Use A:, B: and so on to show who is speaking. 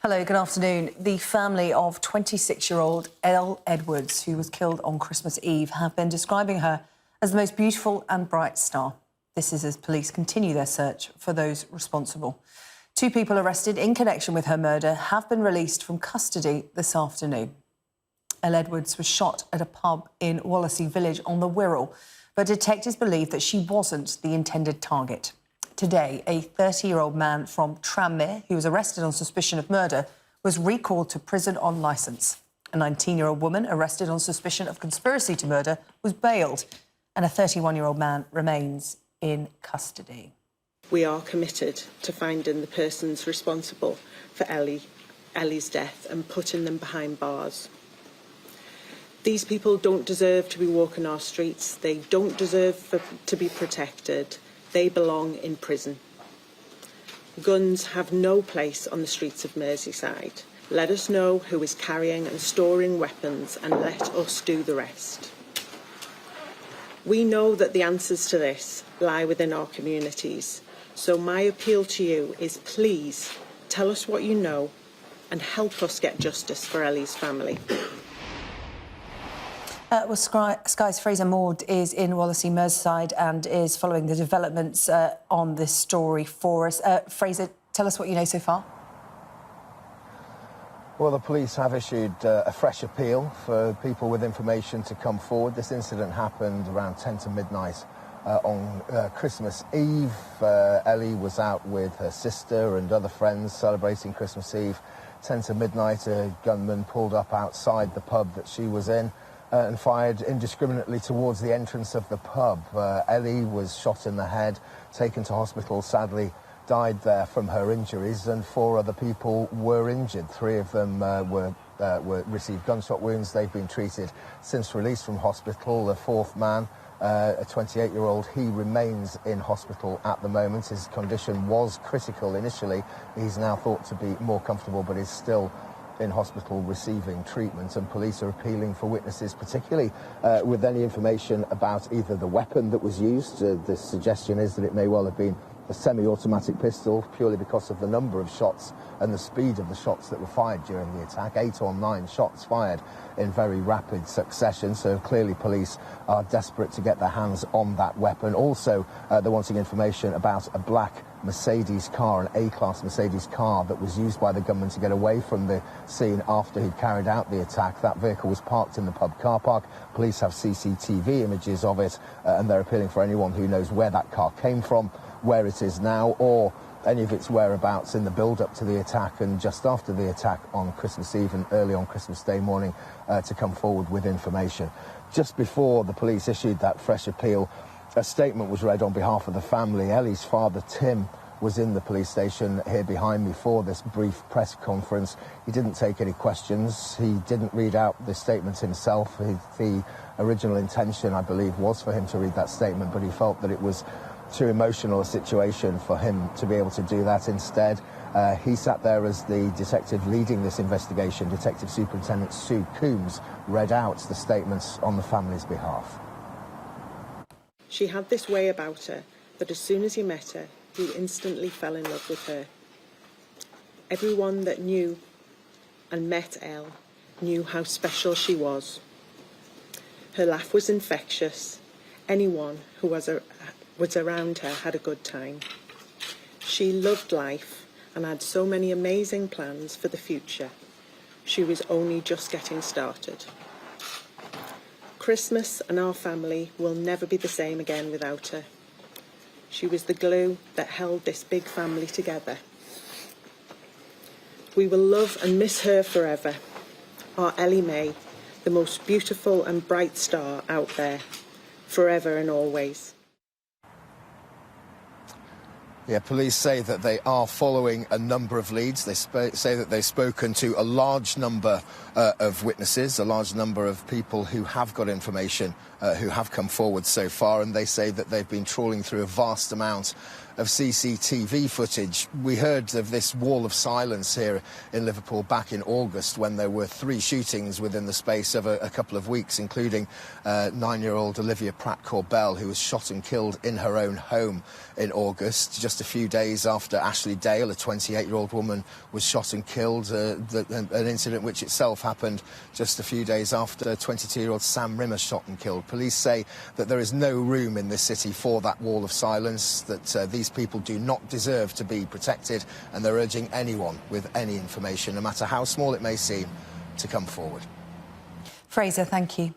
A: Hello, good afternoon. The family of 26-year-old Elle Edwards, who was killed on Christmas Eve, have been describing her as the most beautiful and bright star. This is as police continue their search for those responsible. 2 people arrested in connection with her murder have been released from custody this afternoon. Elle Edwards was shot at a pub in Wallasey village on the Wirral, but detectives believe that she wasn't the intended target. Today, a 30-year-old man from Tranmere, who was arrested on suspicion of murder, was recalled to prison on licence. A 19-year-old woman arrested on suspicion of conspiracy to murder was bailed, and a 31-year-old man remains in custody.
B: We are committed to finding the persons responsible for Ellie's death and putting them behind bars. These people don't deserve to be walking our streets. They don't deserve to be protected. They belong in prison. Guns have no place on the streets of Merseyside. Let us know who is carrying and storing weapons and let us do the rest. We know that the answers to this lie within our communities. So my appeal to you is please tell us what you know and help us get justice for Ellie's family.
A: Sky's Fraser Maud is in Wallasey, Merseyside, and is following the developments on this story for us. Fraser, tell us what you know so far.
C: Well, the police have issued a fresh appeal for people with information to come forward. This incident happened around 10 to midnight on Christmas Eve. Ellie was out with her sister and other friends celebrating Christmas Eve. 10 to midnight, a gunman pulled up outside the pub that she was in and fired indiscriminately towards the entrance of the pub. Ellie was shot in the head, taken to hospital, sadly died there from her injuries, and 4 other people were injured. 3 of them received gunshot wounds. They've been treated since release from hospital. The 4th man, a 28-year-old, he remains in hospital at the moment. His condition was critical initially. He's now thought to be more comfortable, but is still in hospital receiving treatment, and police are appealing for witnesses, particularly with any information about either the weapon that was used. The suggestion is that it may well have been a semi-automatic pistol, purely because of the number of shots and the speed of the shots that were fired during the attack. 8 or 9 shots fired in very rapid succession, so clearly police are desperate to get their hands on that weapon. Also, they're wanting information about a black Mercedes car, an A-class Mercedes car that was used by the gunman to get away from the scene after he'd carried out the attack. That vehicle was parked in the pub car park. Police have CCTV images of it, and they're appealing for anyone who knows where that car came from, where it is now, or any of its whereabouts in the build-up to the attack and just after the attack on Christmas Eve and early on Christmas Day morning, to come forward with information. Just before the police issued that fresh appeal, a statement was read on behalf of the family. Ellie's father, Tim, was in the police station here behind me for this brief press conference. He didn't take any questions. He didn't read out the statement himself. The original intention, I believe, was for him to read that statement, but he felt that it was too emotional a situation for him to be able to do that. Instead, he sat there as the detective leading this investigation. Detective Superintendent Sue Coombs read out the statements on the family's behalf.
B: She had this way about her that as soon as he met her, he instantly fell in love with her. Everyone that knew and met Elle knew how special she was. Her laugh was infectious. Anyone who was around her had a good time. She loved life and had so many amazing plans for the future. She was only just getting started. Christmas and our family will never be the same again without her. She was the glue that held this big family together. We will love and miss her forever. Our Ellie May, the most beautiful and bright star out there, forever and always.
C: Yeah, police say that they are following a number of leads. They say that they've spoken to a large number of witnesses, a large number of people who have got information, who have come forward so far, and they say that they've been trawling through a vast amount of CCTV footage. We heard of this wall of silence here in Liverpool back in August when there were 3 shootings within the space of a couple of weeks, including 9-year-old Olivia Pratt-Corbell, who was shot and killed in her own home in August, just a few days after Ashley Dale, a 28-year-old woman, was shot and killed, an incident which itself happened just a few days after 22-year-old Sam Rimmer shot and killed. Police say that there is no room in this city for that wall of silence, that these people do not deserve to be protected, and they're urging anyone with any information, no matter how small it may seem, to come forward.
A: Fraser, thank you.